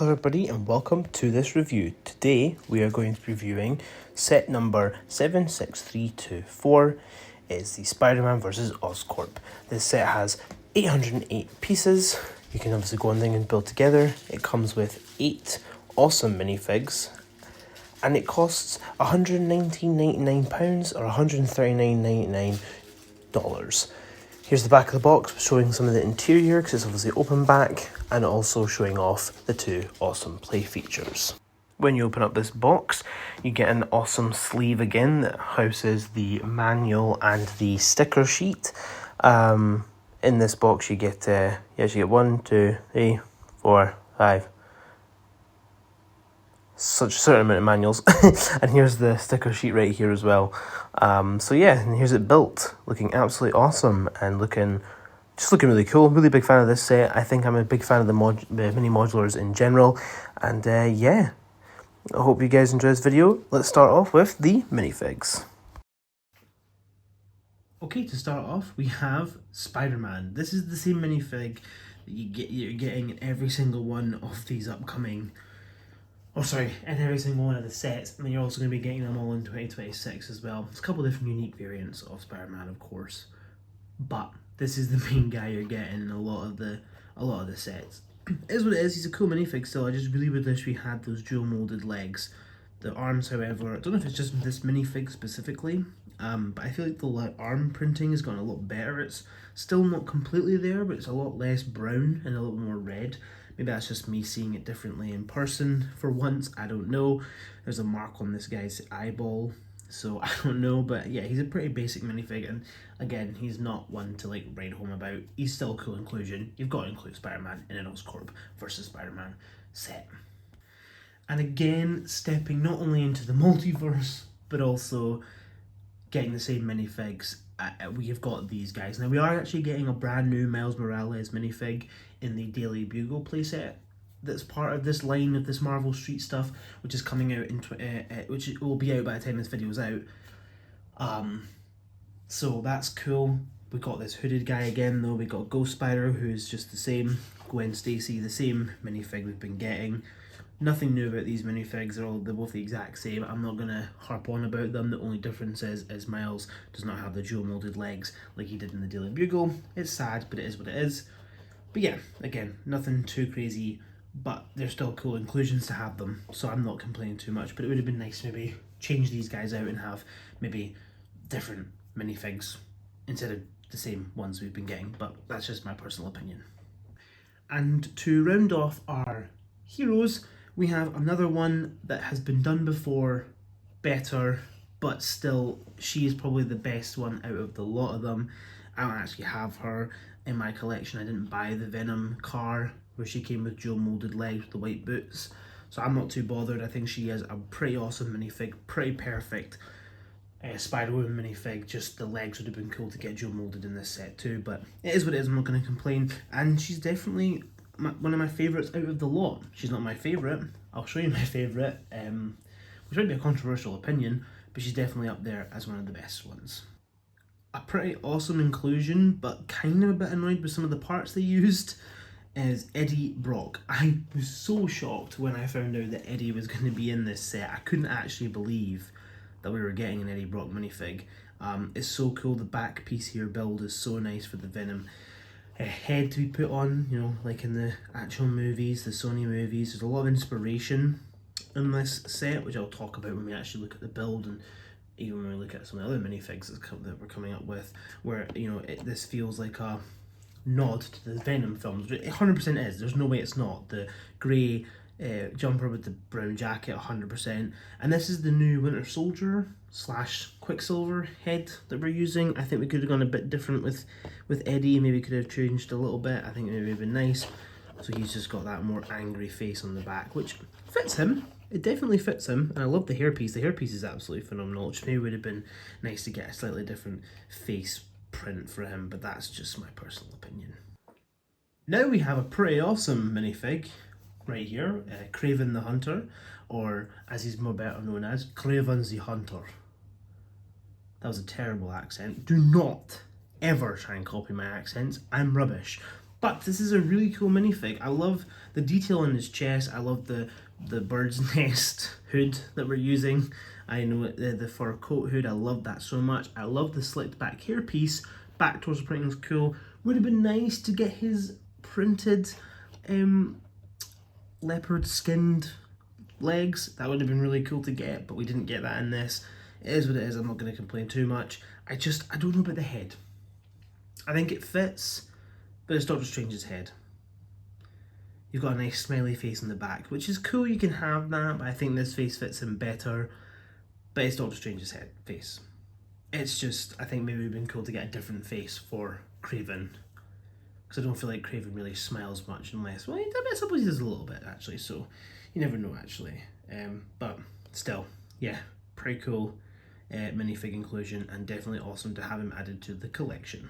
Hello everybody and welcome to this review. Today we are going to be reviewing set number 76324. It's the Spider-Man vs. Oscorp. This set has 808 pieces. You can obviously go on there and build together. It comes with 8 awesome minifigs and it costs £119.99 or $139.99. Here's the back of the box showing some of the interior because it's obviously open back and also showing off the 2 awesome play features. When you open up this box, you get an awesome sleeve again that houses the manual and the sticker sheet. In this box you get, you actually get 1, 2, 3, 4, 5. Such a certain amount of manuals. And here's the sticker sheet right here as well. So yeah, and here's it built, looking absolutely awesome and looking really cool. Really big fan of this set. I think I'm a big fan of the mini modulars in general. And yeah, I hope you guys enjoy this video. Let's start off with the minifigs. Okay, to start off, we have Spider-Man. This is the same minifig that you're getting in every single one of these upcoming. In every single one of the sets, and then you're also going to be getting them all in 2026 as well. There's a couple of different unique variants of Spider-Man, of course, but this is the main guy you're getting in a lot of the sets. It is what it is. He's a cool minifig still. I just really would wish we had those dual molded legs. The arms, however, I don't know if it's just this minifig specifically, but I feel like the arm printing has gotten a lot better. It's still not completely there, but it's a lot less brown and a little more red. Maybe that's just me seeing it differently in person for once, I don't know. There's a mark on this guy's eyeball, so I don't know, but yeah, he's a pretty basic minifig, and again, he's not one to like write home about. He's still a cool inclusion. You've got to include Spider-Man in an Oscorp versus Spider-Man set. And again, stepping not only into the multiverse, but also getting the same minifigs. We have got these guys. Now, we are actually getting a brand new Miles Morales minifig in the Daily Bugle playset that's part of this line of this Marvel Street stuff, which is coming out in which will be out by the time this video is out. So that's cool. We got this hooded guy again though. We got Ghost Spider, who's just the same. Gwen Stacy, the same minifig we've been getting. Nothing new about these minifigs. They're both the exact same. I'm not gonna harp on about them. The only difference is Miles does not have the dual molded legs like he did in the Daily Bugle. It's sad, but it is what it is. But yeah, again, nothing too crazy, but they're still cool inclusions to have them, so I'm not complaining too much. But it would have been nice to maybe change these guys out and have maybe different minifigs instead of the same ones we've been getting, but that's just my personal opinion. And to round off our heroes, we have another one that has been done before, better, but still, she is probably the best one out of the lot of them. I don't actually have her in my collection. I didn't buy the Venom car where she came with dual molded legs with the white boots, so I'm not too bothered. I think she is a pretty awesome minifig, pretty perfect Spider-Woman minifig. Just the legs would have been cool to get dual molded in this set too, but it is what it is. I'm not going to complain, and she's definitely one of my favourites out of the lot. She's not my favourite. I'll show you my favourite, which might be a controversial opinion, but she's definitely up there as one of the best ones. A pretty awesome inclusion, but kind of a bit annoyed with some of the parts they used, is Eddie Brock. I was so shocked when I found out that Eddie was going to be in this set. I couldn't actually believe that we were getting an Eddie Brock minifig. It's so cool. The back piece here build is so nice for the Venom head to be put on, you know, like in the actual movies, the Sony movies. There's a lot of inspiration in this set, which I'll talk about when we actually look at the build, and even when we look at some of the other minifigs that we're coming up with, where, you know, this feels like a nod to the Venom films. It 100% is. There's no way it's not. The grey jumper with the brown jacket, 100%. And this is the new Winter Soldier / Quicksilver head that we're using. I think we could have gone a bit different with Eddie. Maybe could have changed a little bit. I think it would have been nice. So he's just got that more angry face on the back, which fits him. It definitely fits him, and I love the hairpiece. The hairpiece is absolutely phenomenal, which maybe would have been nice to get a slightly different face print for him, but that's just my personal opinion. Now we have a pretty awesome minifig right here, Kraven the Hunter, or as he's more better known as, Kraven the Hunter. That was a terrible accent. Do not ever try and copy my accents. I'm rubbish. But this is a really cool minifig. I love the detail on his chest. I love the bird's nest hood that we're using. I know the fur coat hood. I love that so much. I love the slicked back hairpiece. Back torso printing is cool. Would have been nice to get his printed leopard skinned legs. That would have been really cool to get, but we didn't get that in this. It is what it is. I'm not going to complain too much. I don't know about the head. I think it fits, but it's Doctor Strange's head. You've got a nice smiley face in the back, which is cool. You can have that, but I think this face fits him better. But it's Doctor Strange's head face. It's just, I think maybe it would have been cool to get a different face for Kraven, because I don't feel like Kraven really smiles much unless, well, I suppose he does a little bit actually, so you never know actually. But still, yeah, pretty cool minifig inclusion, and definitely awesome to have him added to the collection.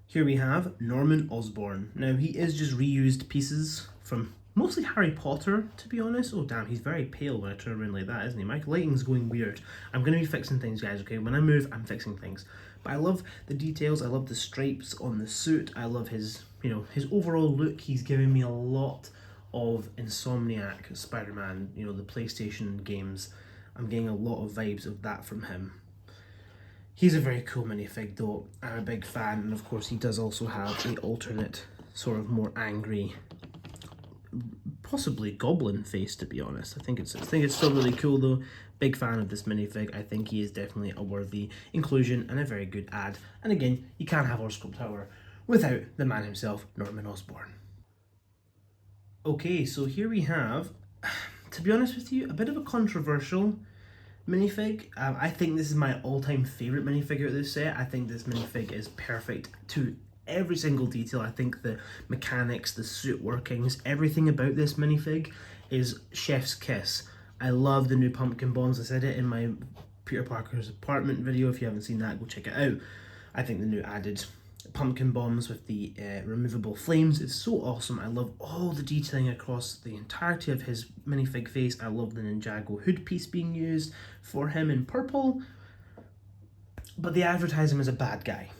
Here we have Norman Osborn. Now he is just reused pieces from mostly Harry Potter, to be honest. Oh damn, he's very pale when I turn around like that, isn't he? My lighting's going weird. I'm going to be fixing things, guys, okay? When I move, I'm fixing things. But I love the details, I love the stripes on the suit, I love his, his overall look. He's giving me a lot of Insomniac Spider-Man, the PlayStation games. I'm getting a lot of vibes of that from him. He's a very cool minifig though. I'm a big fan, and of course he does also have an alternate, sort of more angry, possibly goblin face, to be honest. I think it's still really cool though. Big fan of this minifig. I think he is definitely a worthy inclusion and a very good add. And again, you can't have Oscorp Tower without the man himself, Norman Osborn. Okay, so here we have, to be honest with you, a bit of a controversial minifig. I think this is my all-time favorite minifigure of this set. I think this minifig is perfect to every single detail. I think the mechanics, the suit workings, everything about this minifig is chef's kiss. I love the new pumpkin bombs. I said it in my Peter Parker's apartment video. If you haven't seen that, go check it out. I think the new added pumpkin bombs with the removable flames is so awesome. I love all the detailing across the entirety of his minifig face. I love the Ninjago hood piece being used for him in purple. But they advertise him as a bad guy.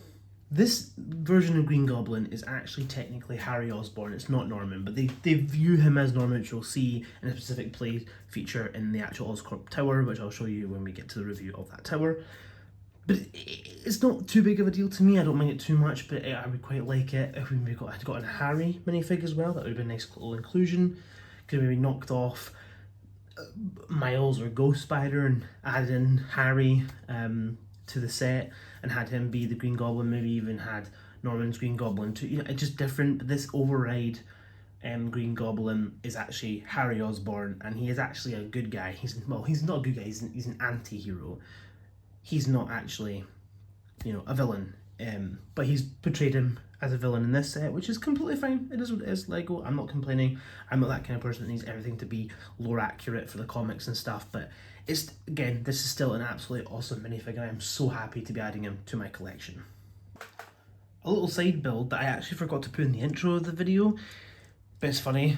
This version of Green Goblin is actually technically Harry Osborn. It's not Norman, but they view him as Norman, which you'll see in a specific play feature in the actual Oscorp Tower, which I'll show you when we get to the review of that tower. But it's not too big of a deal to me. I don't mind it too much, but I would quite like it if we had got a Harry minifig as well. That would have been a nice little inclusion. Could have maybe knocked off Miles or Ghost Spider and added in Harry to the set and had him be the Green Goblin. Maybe even had Norman's Green Goblin too. It's just different. But this override Green Goblin is actually Harry Osborn, and he is actually a good guy. He's not a good guy. He's an anti-hero. He's not actually, a villain. But he's portrayed him as a villain in this set, which is completely fine. It is what it is. Lego. I'm not complaining. I'm not that kind of person that needs everything to be lore accurate for the comics and stuff. But this is still an absolutely awesome minifig, and I'm so happy to be adding him to my collection. A little side build that I actually forgot to put in the intro of the video, but it's funny.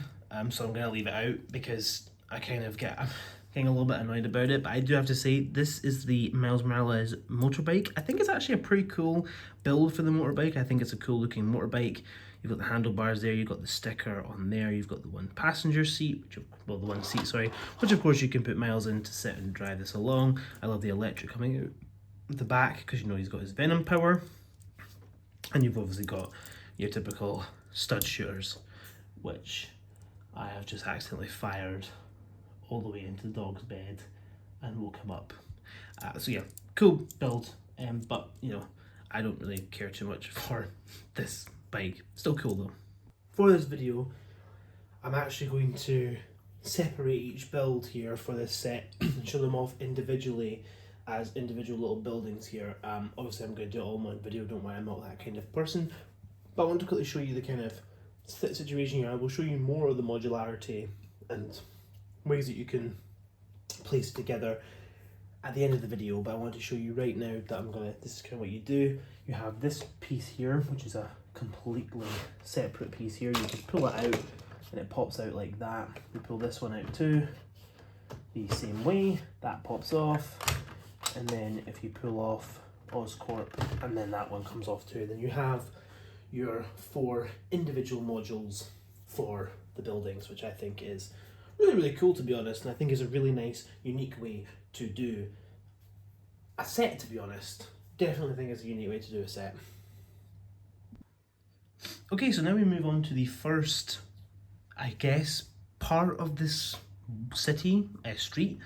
So I'm gonna leave it out because I'm getting a little bit annoyed about it, but I do have to say this is the Miles Morales motorbike. I think it's actually a pretty cool build for the motorbike. I think it's a cool looking motorbike. You've got the handlebars there, you've got the sticker on there, you've got the one passenger seat, the one seat, sorry, which of course you can put Miles in to sit and drive this along. I love the electric coming out the back because he's got his Venom power. And you've obviously got your typical stud shooters, which I have just accidentally fired all the way into the dog's bed and woke him up. So yeah, cool build, but I don't really care too much for this bike. Still cool though. For this video, I'm actually going to separate each build here for this set and show them off individually as individual little buildings here. Obviously I'm going to do it all in one video, don't worry, I'm not that kind of person, but I want to quickly show you the kind of situation here. I will show you more of the modularity and ways that you can place it together at the end of the video, but I want to show you right now that this is kind of what you do. You have this piece here, which is a completely separate piece here. You just pull it out and it pops out like that. You pull this one out too, the same way, that pops off, and then if you pull off Oscorp and then that one comes off too, then you have your 4 individual modules for the buildings, which I think is really, really cool, to be honest, and I think is a really nice, unique way to do a set, to be honest. Definitely think it's a unique way to do a set. Okay, so now we move on to the first, I guess, part of this city, street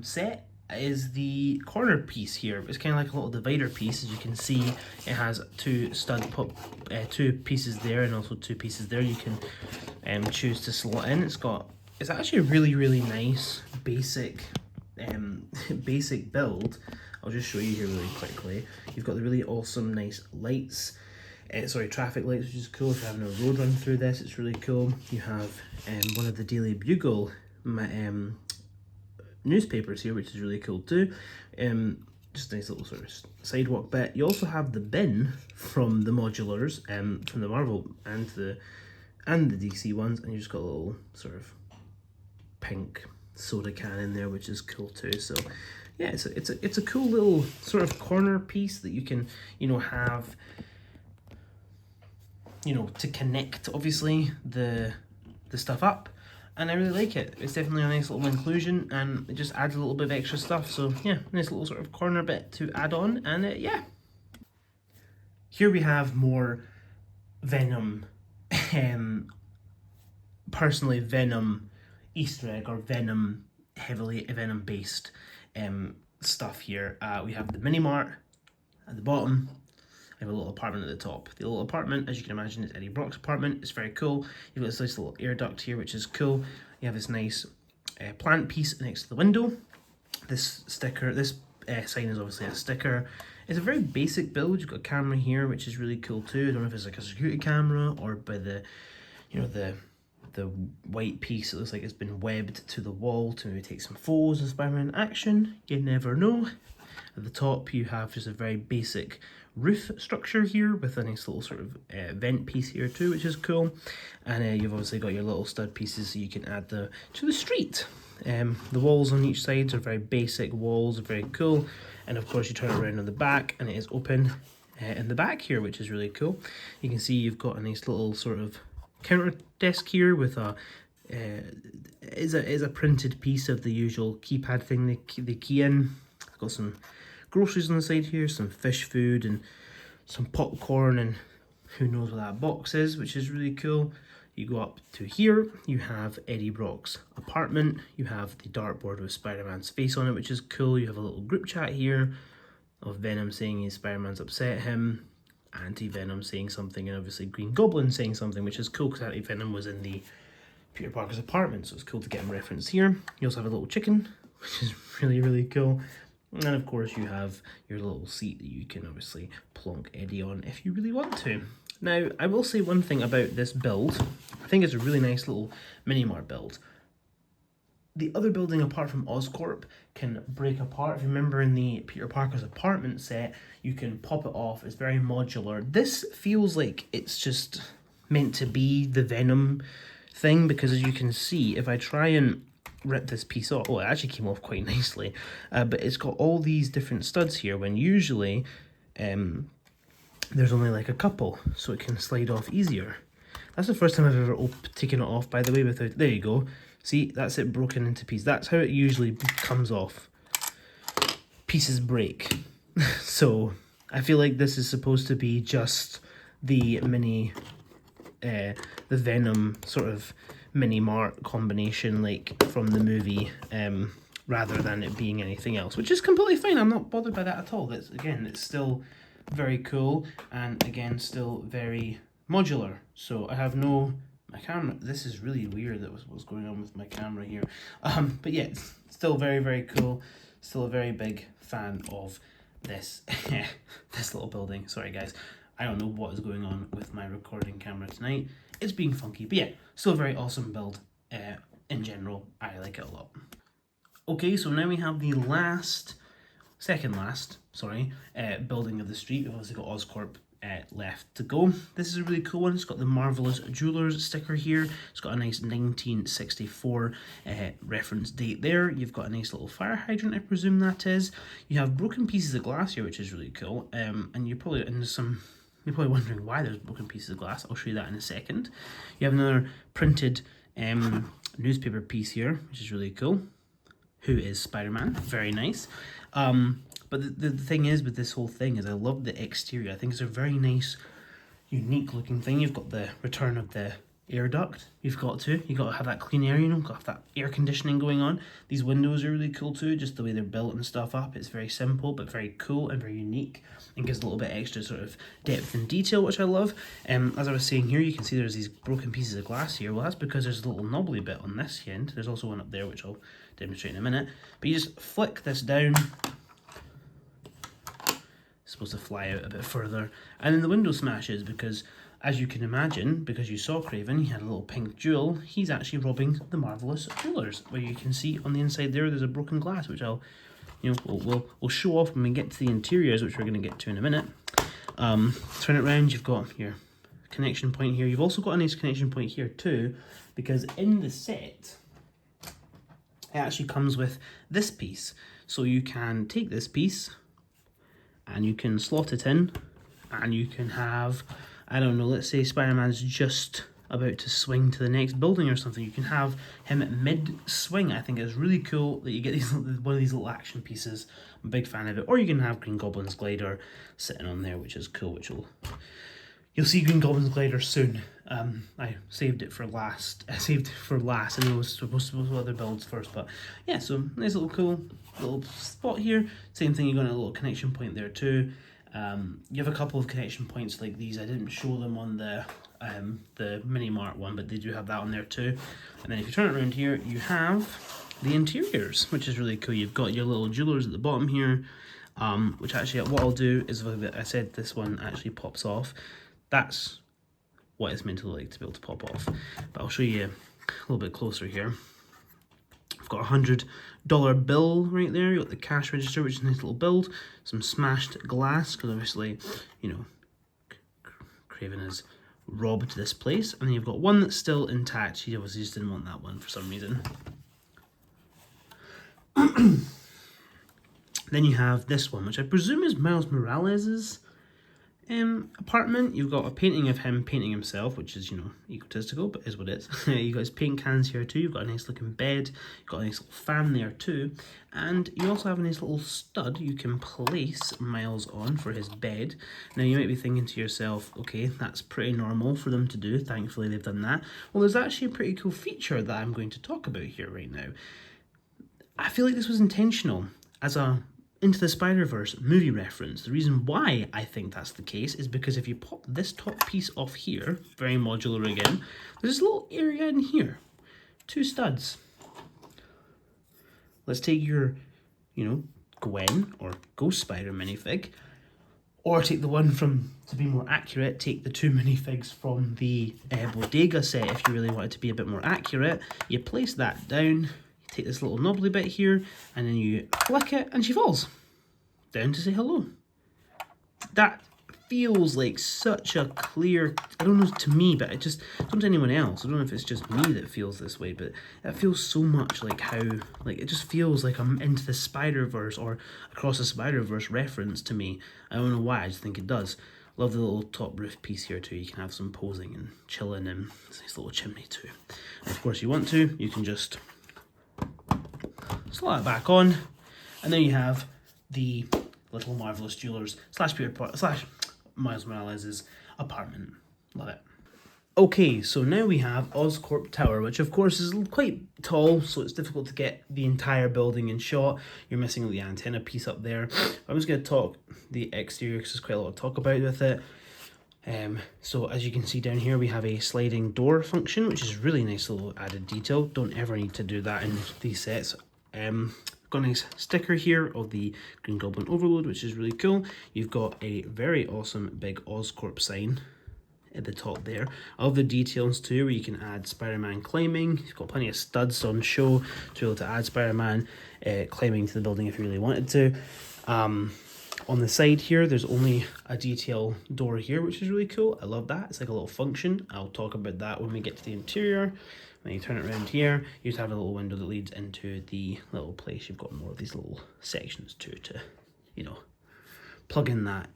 set is the corner piece here. It's kind of like a little divider piece. As you can see, it has 2 2 pieces there and also 2 pieces there. You can choose to slot in. It's actually a really, really nice basic basic build. I'll just show you here really quickly. You've got the really awesome, nice lights. Traffic lights, which is cool. If you're having a road run through this, it's really cool. You have one of the Daily Bugle newspapers here, which is really cool too. Just a nice little sort of sidewalk bit. You also have the bin from the modulars, from the Marvel and the DC ones, and you just got a little sort of pink soda can in there, which is cool too. So yeah, it's a cool little sort of corner piece that you can, you know, have, you know, to connect obviously the stuff up, and I really like it. It's definitely a nice little inclusion, and it just adds a little bit of extra stuff. So yeah, nice little sort of corner bit to add on, and yeah. Here we have more Venom, personally Venom Easter egg or Venom, heavily Venom based stuff here. We have the mini mart at the bottom. I have a little apartment at the top. The little apartment, as you can imagine, is Eddie Brock's apartment. It's very cool. You've got this nice little air duct here, which is cool. You have this nice plant piece next to the window. This sticker, this sign is obviously a sticker. It's a very basic build. You've got a camera here, which is really cool too. I don't know if it's like a security camera or by the, you know, the white piece. It looks like it's been webbed to the wall to maybe take some photos of Spider-Man action. You never know. At the top, you have just a very basic roof structure here with a nice little sort of vent piece here too, which is cool. And you've obviously got your little stud pieces so you can add to the street. The walls on each side are very basic walls, are very cool. And of course you turn it around on the back and it is open in the back here, which is really cool. You can see you've got a nice little sort of counter desk here with a is a printed piece of the usual keypad thing they key in. I've got some groceries on the side here, some fish food and some popcorn, and who knows what that box is, which is really cool. You go up to here, you have Eddie Brock's apartment. You have the dartboard with Spider-Man's face on it, which is cool. You have a little group chat here of Venom saying Spider-Man's upset him, Anti-Venom saying something, and obviously Green Goblin saying something, which is cool because Anti-Venom was in the Peter Parker's apartment, so it's cool to get him referenced here. You also have a little chicken, which is really, really cool. And of course you have your little seat that you can obviously plonk Eddie on if you really want to. Now, I will say one thing about this build. I think it's a really nice little mini-mart build. The other building apart from Oscorp can break apart. If you remember in the Peter Parker's apartment set, you can pop it off. It's very modular. This feels like it's just meant to be the Venom thing, because as you can see, if I try and rip this piece off, oh, it actually came off quite nicely, but it's got all these different studs here when usually there's only like a couple, so it can slide off easier. That's the first time I've ever taken it off, by the way, without, there you go. See, that's it broken into pieces. That's how it usually comes off. Pieces break. So I feel like this is supposed to be just the mini, the Venom sort of mini-mart combination like from the movie, rather than it being anything else, which is completely fine. I'm not bothered by that at all. That's, again, it's still very cool, and again, still very modular. So I have no, my camera, this is really weird that was what's going on with my camera here. But yeah, it's still very, very cool. Still a very big fan of this, this little building. Sorry guys, I don't know what is going on with my recording camera tonight. It's being funky, but yeah, still a very awesome build. In general, I like it a lot. Okay, so now we have the second last, building of the street. We've also got Oscorp left to go. This is a really cool one. It's got the Marvelous Jewelers sticker here. It's got a nice 1964 reference date there. You've got a nice little fire hydrant, I presume that is. You have broken pieces of glass here, which is really cool. And you're probably into some You're probably wondering why there's broken pieces of glass. I'll show you that in a second. You have another printed newspaper piece here, which is really cool. Who is Spider-Man? Very nice. But the thing is with this whole thing is I love the exterior. I think it's a very nice, unique looking thing. You've got the return of the air duct. You've got to have that clean air, you know, got to have that air conditioning going on. These windows are really cool too, just the way they're built and stuff up. It's very simple but very cool and very unique and gives a little bit extra sort of depth and detail, which I love. As I was saying here, you can see there's these broken pieces of glass here. Well, that's because there's a little knobbly bit on this end. There's also one up there, which I'll demonstrate in a minute. But you just flick this down. It's supposed to fly out a bit further. And then the window smashes because, as you can imagine, because you saw Craven, he had a little pink jewel, he's actually robbing the Marvelous Jewelers, where you can see on the inside there's a broken glass, which I'll, you know, we'll show off when we get to the interiors, which we're going to get to in a minute. Turn it around, you've got your connection point here. You've also got a nice connection point here too, because in the set, it actually comes with this piece. So you can take this piece and you can slot it in, and you can have, I don't know, let's say Spider-Man's just about to swing to the next building or something. You can have him at mid-swing. I think it's really cool that you get these one of these little action pieces. I'm a big fan of it. Or you can have Green Goblin's glider sitting on there, which is cool, which you'll see Green Goblin's glider soon. I saved it for last. I saved it for last, and it was supposed to be other builds first. But yeah, so nice little cool little spot here. Same thing, you got a little connection point there too. You have a couple of connection points like these. I didn't show them on the Mini Mart one, but they do have that on there too. And then if you turn it around here, you have the interiors, which is really cool. You've got your little jewelers at the bottom here, which actually what I'll do is, I said this one actually pops off. That's what it's meant to look like to be able to pop off. But I'll show you a little bit closer here. I've got a $100 bill right there. You've got the cash register, which is a nice little build. Some smashed glass, because obviously, you know, Craven has robbed this place. And then you've got one that's still intact. He obviously just didn't want that one for some reason. Then you have this one, which I presume is Miles Morales' apartment. You've got a painting of him painting himself, which is, you know, egotistical, but is what it is. You've got his paint cans here too. You've got a nice looking bed. You've got a nice little fan there too. And you also have a nice little stud you can place Miles on for his bed. Now you might be thinking to yourself, okay, that's pretty normal for them to do. Thankfully they've done that. Well, there's actually a pretty cool feature that I'm going to talk about here right now. I feel like this was intentional as a Into the Spider-Verse movie reference. The reason why I think that's the case is because if you pop this top piece off here, very modular again, there's this little area in here. 2 studs. Let's take your, you know, Gwen or Ghost Spider minifig, or take the one from, to be more accurate, take the 2 minifigs from the Bodega set if you really want it to be a bit more accurate. You place that down, take this little knobbly bit here, and then you flick it, and she falls down to say hello. That feels like such a clear, I don't know, to me, but it just, I don't know to anyone else, I don't know if it's just me that feels this way, but it feels so much like how, like, it just feels like I'm Into the Spider-Verse or Across the Spider-Verse reference to me. I don't know why, I just think it does. Love the little top roof piece here too. You can have some posing and chilling, and it's a nice little chimney too. And of course you want to, you can just slot it back on, and then you have the little Marvelous Jewelers slash Miles Morales' apartment. Love it. Okay, so now we have Oscorp Tower, which of course is quite tall, so it's difficult to get the entire building in shot. You're missing the antenna piece up there. I'm just going to talk the exterior because there's quite a lot to talk about with it. So as you can see down here, we have a sliding door function, which is really nice little added detail. Don't ever need to do that in these sets. Got a nice sticker here of the Green Goblin Overload, which is really cool. You've got a very awesome big Oscorp sign at the top there. All the details too, where you can add Spider-Man climbing. You've got plenty of studs on show to be able to add Spider-Man climbing to the building if you really wanted to. On the side here, there's only a detail door here, which is really cool. I love that. It's like a little function. I'll talk about that when we get to the interior. When you turn it around here, you just have a little window that leads into the little place. You've got more of these little sections too to, you know, plug in that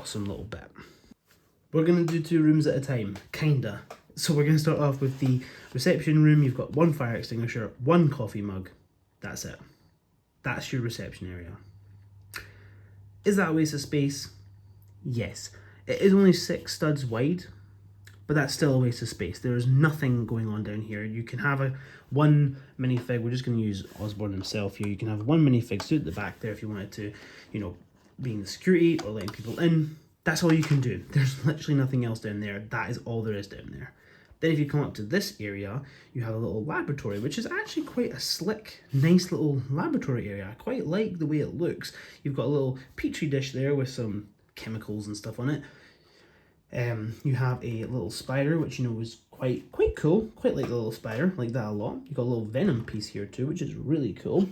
awesome little bit. We're going to do 2 rooms at a time, kinda. So we're going to start off with the reception room. You've got 1 fire extinguisher, 1 coffee mug. That's it. That's your reception area. Is that a waste of space? Yes. It is only 6 studs wide, but that's still a waste of space. There is nothing going on down here. You can have one minifig. We're just going to use Osborne himself here. You can have 1 minifig stood at the back there if you wanted to, you know, being the security or letting people in. That's all you can do. There's literally nothing else down there. That is all there is down there. Then if you come up to this area, you have a little laboratory, which is actually quite a slick, nice little laboratory area. I quite like the way it looks. You've got a little petri dish there with some chemicals and stuff on it. You have a little spider, which you know is quite cool. Quite like the little spider, like that a lot. You've got a little venom piece here too, which is really cool.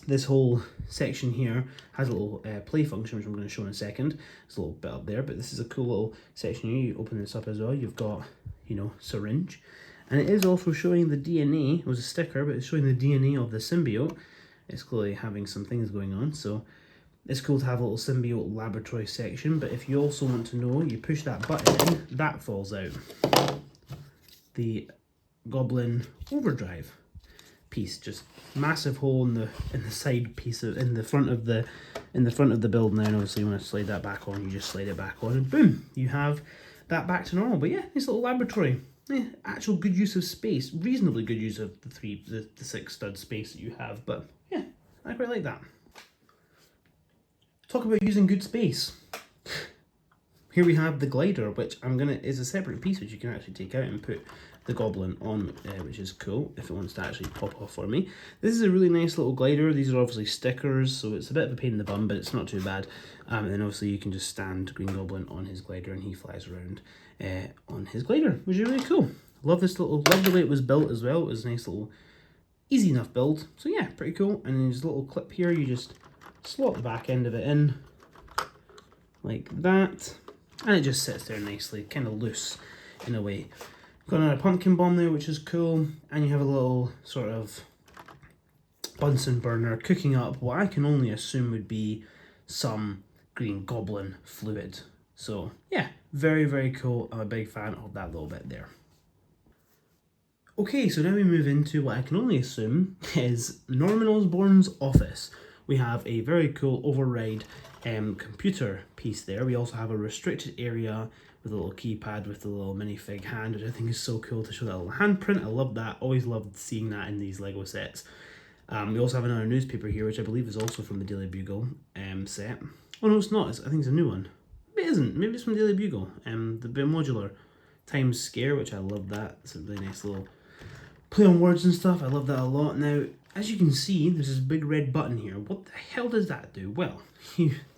This whole section here has a little play function, which I'm going to show in a second. There's a little bit up there, but this is a cool little section here. You open this up as well. You've got, you know, syringe. And it is also showing the DNA. It was a sticker, but it's showing the DNA of the symbiote. It's clearly having some things going on. So it's cool to have a little symbiote laboratory section. But if you also want to know, you push that button in, that falls out. The Goblin Overdrive piece, just massive hole in the side piece of in the front of the build now, and obviously you want to slide that back on, you just slide it back on and boom, you have that back to normal. But yeah, nice little laboratory. Yeah, actual good use of space, reasonably good use of the 6 stud space that you have, but yeah, I quite like that. Talk about using good space. Here we have the glider, which is a separate piece which you can actually take out and put the Goblin on, which is cool if it wants to actually pop off for me. This is a really nice little glider. These are obviously stickers, so it's a bit of a pain in the bum, but it's not too bad. And then obviously you can just stand Green Goblin on his glider and he flies around on his glider, which is really cool. Love the way it was built as well. It was a nice little, easy enough build. So yeah, pretty cool. And then there's a little clip here. You just slot the back end of it in like that. And it just sits there nicely, kind of loose in a way. Got another pumpkin bomb there, which is cool. And you have a little sort of Bunsen burner cooking up what I can only assume would be some Green Goblin fluid. So yeah, very, very cool. I'm a big fan of that little bit there. Okay, so now we move into what I can only assume is Norman Osborn's office. We have a very cool override computer piece there. We also have a restricted area with a little keypad with a little minifig hand, which I think is so cool to show that little handprint. I love that. Always loved seeing that in these Lego sets. We also have another newspaper here, which I believe is also from the Daily Bugle set. Oh no, it's not. I think it's a new one. Maybe it isn't. Maybe it's from Daily Bugle. The modular Times Scare, which I love that. It's a really nice little play on words and stuff. I love that a lot. Now, as you can see, there's this big red button here. What the hell does that do? Well,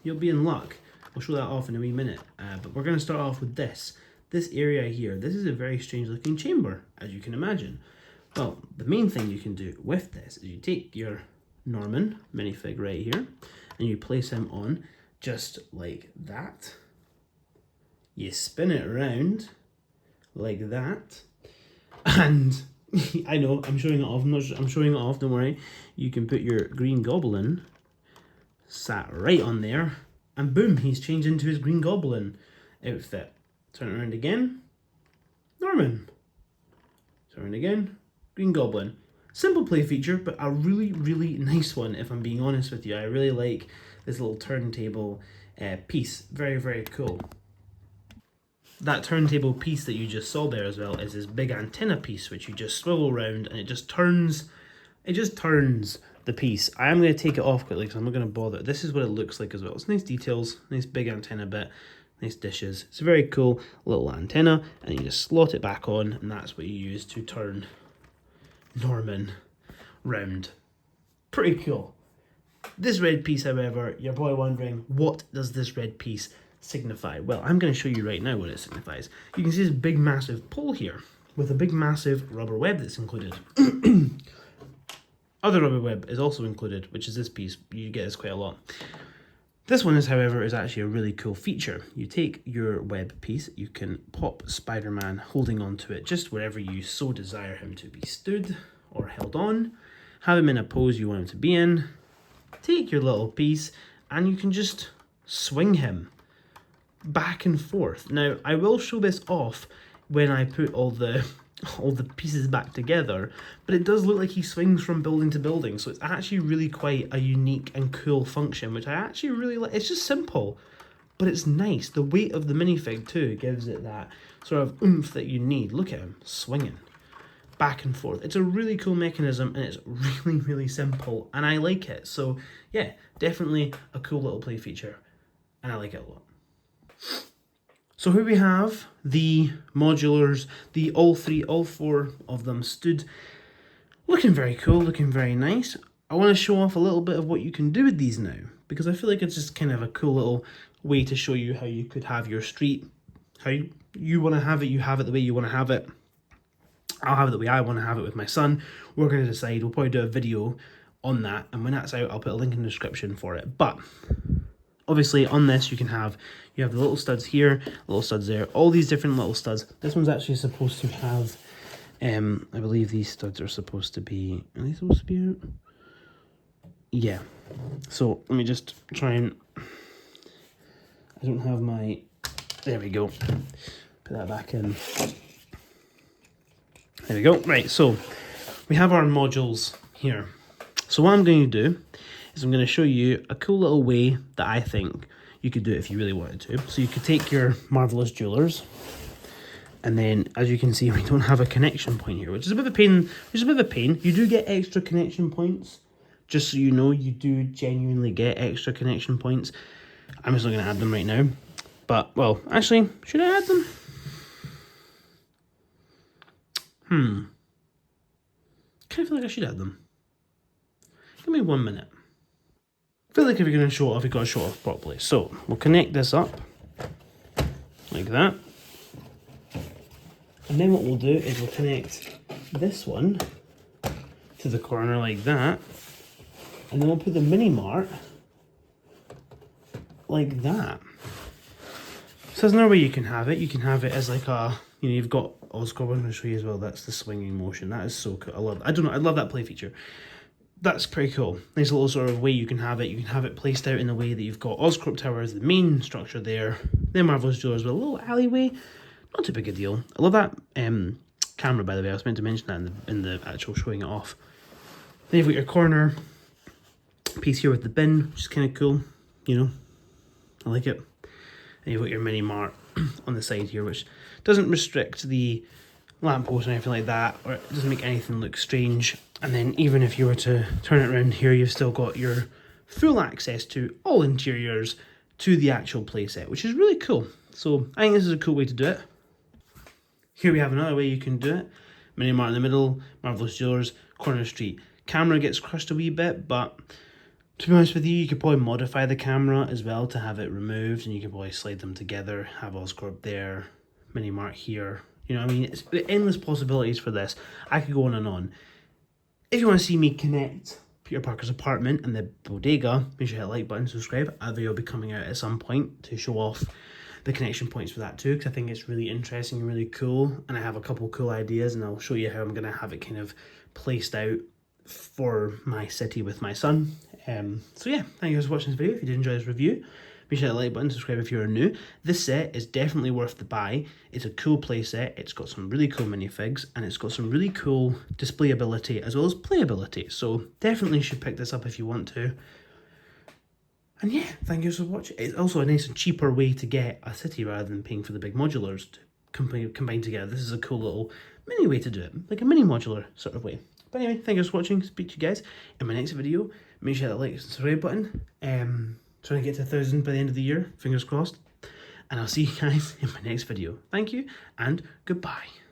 you'll be in luck. We'll show that off in a wee minute. But we're going to start off with this. This area here. This is a very strange looking chamber, as you can imagine. Well, the main thing you can do with this is you take your Norman minifig right here and you place him on just like that. You spin it around like that. And I know, I'm showing it off. I'm showing it off, don't worry. You can put your Green Goblin sat right on there. And boom, he's changed into his Green Goblin outfit. Turn it around again. Norman. Turn around again. Green Goblin. Simple play feature, but a really, really nice one, if I'm being honest with you. I really like this little turntable piece. Very, very cool. That turntable piece that you just saw there as well is this big antenna piece, which you just swivel around and it just turns the piece. I am going to take it off quickly because I'm not going to bother. This is what it looks like as well. It's nice details, nice big antenna bit, nice dishes. It's a very cool little antenna, and you just slot it back on, and that's what you use to turn Norman round. Pretty cool. This red piece, however, you're probably wondering, what does this red piece signify? Well, I'm going to show you right now what it signifies. You can see this big massive pole here with a big massive rubber web that's included. Other rubber web is also included, which is this piece. You get this quite a lot. This one is, however, is actually a really cool feature. You take your web piece, you can pop Spider-Man holding onto it just wherever you so desire him to be stood or held on. Have him in a pose you want him to be in. Take your little piece and you can just swing him back and forth. Now, I will show this off when I put all the pieces back together, but it does look like he swings from building to building, so it's actually really quite a unique and cool function, which I actually really like. It's just simple, but it's nice. The weight of the minifig too gives it that sort of oomph that you need. Look at him swinging back and forth. It's a really cool mechanism, and it's really, really simple, and I like it. So yeah, definitely a cool little play feature, and I like it a lot. So here we have the modulars, all four of them stood, looking very cool, looking very nice. I want to show off a little bit of what you can do with these now, because I feel like it's just kind of a cool little way to show you how you could have your street, how you want to have it, you have it the way you want to have it. I'll have it the way I want to have it with my son. We're going to decide, we'll probably do a video on that, and when that's out, I'll put a link in the description for it. But obviously on this you have the little studs here, little studs there, all these different little studs. This one's actually supposed to have, I believe these studs are supposed to be, are they supposed to be out? Yeah. So let me just try and, I don't have my, there we go. Put that back in. There we go. Right, so we have our modules here. So what I'm going to do is I'm going to show you a cool little way that I think you could do it if you really wanted to. So you could take your Marvelous Jewelers, and then as you can see, we don't have a connection point here, which is a bit of a pain. You do get extra connection points, just so you know, you do genuinely get extra connection points. I'm just not going to add them right now. But, well, actually, should I add them? Kind of feel like I should add them. Give me 1 minute. I feel like if you're going to show it off, you've got to show it off properly. So, we'll connect this up, like that. And then what we'll do is we'll connect this one to the corner like that. And then we'll put the mini mart like that. So there's another way you can have it. You can have it as like a, you know, you've got Oscorp. I'm going to show you as well. That's the swinging motion. That is so cool. I love that play feature. That's pretty cool. Nice little sort of way you can have it. You can have it placed out in a way that you've got Oscorp Tower as the main structure there. Then Marvelous Jewelers with a little alleyway. Not too big a deal. I love that camera, by the way. I was meant to mention that in the actual showing it off. Then you've got your corner piece here with the bin, which is kind of cool. You know, I like it. And you've got your mini mart on the side here, which doesn't restrict the lamppost or anything like that, or it doesn't make anything look strange. And then even if you were to turn it around here, you've still got your full access to all interiors to the actual playset, which is really cool. So I think this is a cool way to do it. Here we have another way you can do it. Mini mart in the middle, Marvelous Jewelers, corner street. Camera gets crushed a wee bit, but to be honest with you, you could probably modify the camera as well to have it removed, and you could probably slide them together, have Oscorp there, mini mart here. You know what I mean? It's endless possibilities for this. I could go on and on. If you want to see me connect Peter Parker's apartment and the bodega, make sure you hit the like button, subscribe. A video will be coming out at some point to show off the connection points for that too, because I think it's really interesting and really cool, and I have a couple cool ideas, and I'll show you how I'm going to have it kind of placed out for my city with my son. So yeah, thank you guys for watching this video. If you did enjoy this review, make sure to hit the like button, subscribe if you're new. This set is definitely worth the buy. It's a cool play set. It's got some really cool minifigs, and it's got some really cool displayability as well as playability. So definitely should pick this up if you want to. And yeah, thank you for watching. It's also a nice and cheaper way to get a city rather than paying for the big modulars to combine together. This is a cool little mini way to do it, like a mini modular sort of way. But anyway, thank you for watching. Speak to you guys in my next video. Make sure to hit the like and subscribe button. Trying to get to 1,000 by the end of the year. Fingers crossed. And I'll see you guys in my next video. Thank you and goodbye.